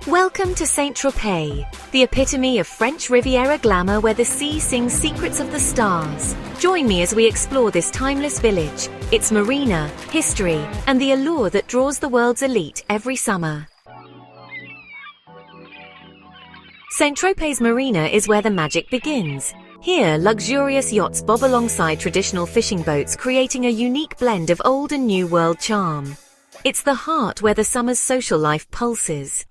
Welcome to St Tropez, the epitome of French Riviera glamour where the sea sings secrets of the stars. Join me as we explore this timeless village, its marina, history, and the allure that draws the world's elite every summer. St Tropez Marina is where the magic begins. Here, luxurious yachts bob alongside traditional fishing boats, creating a unique blend of old and new world charm. It's the heart where the summer's social life pulses.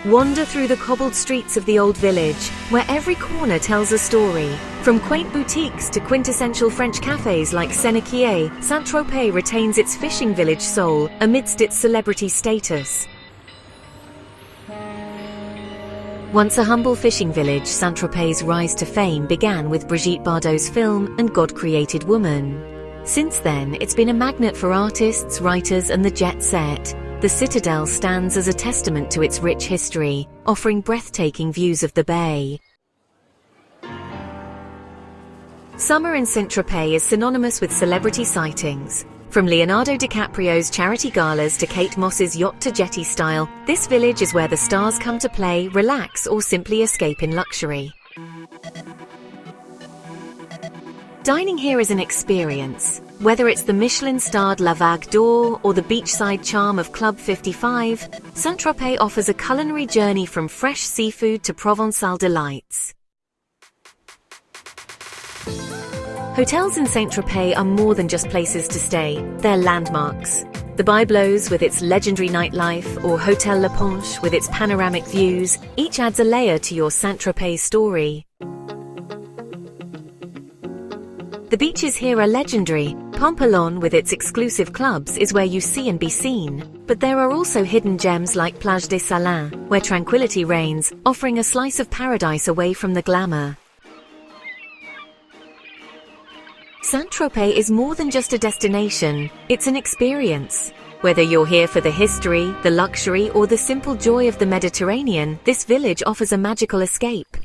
Wander through the cobbled streets of the old village, where every corner tells a story. From quaint boutiques to quintessential French cafes like Senequier, St Tropez retains its fishing village soul amidst its celebrity status. Once a humble fishing village, St Tropez's rise to fame began with Brigitte Bardot's film and God Created Woman. Since then, it's been a magnet for artists, writers, and the jet set. The citadel stands as a testament to its rich history, offering breathtaking views of the bay. Summer in St Tropez is synonymous with celebrity sightings. From Leonardo DiCaprio's charity galas to Kate Moss's yacht to jetty style, this village is where the stars come to play, relax, or simply escape in luxury. Dining here is an experience. Whether it's the Michelin-starred La Vague d'Or or the beachside charm of Club 55, St Tropez offers a culinary journey from fresh seafood to Provençal delights. Hotels in St Tropez are more than just places to stay, they're landmarks. The Byblos with its legendary nightlife, or Hotel La Ponche with its panoramic views, each adds a layer to your St Tropez story. The beaches here are legendary. Pampelonne with its exclusive clubs is where you see and be seen. But there are also hidden gems like Plage des Salins, where tranquility reigns, offering a slice of paradise away from the glamour. St Tropez is more than just a destination, it's an experience. Whether you're here for the history, the luxury, or the simple joy of the Mediterranean, this village offers a magical escape.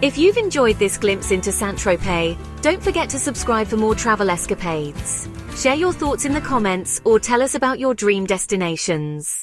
If you've enjoyed this glimpse into St Tropez, don't forget to subscribe for more travel escapades. Share your thoughts in the comments or tell us about your dream destinations.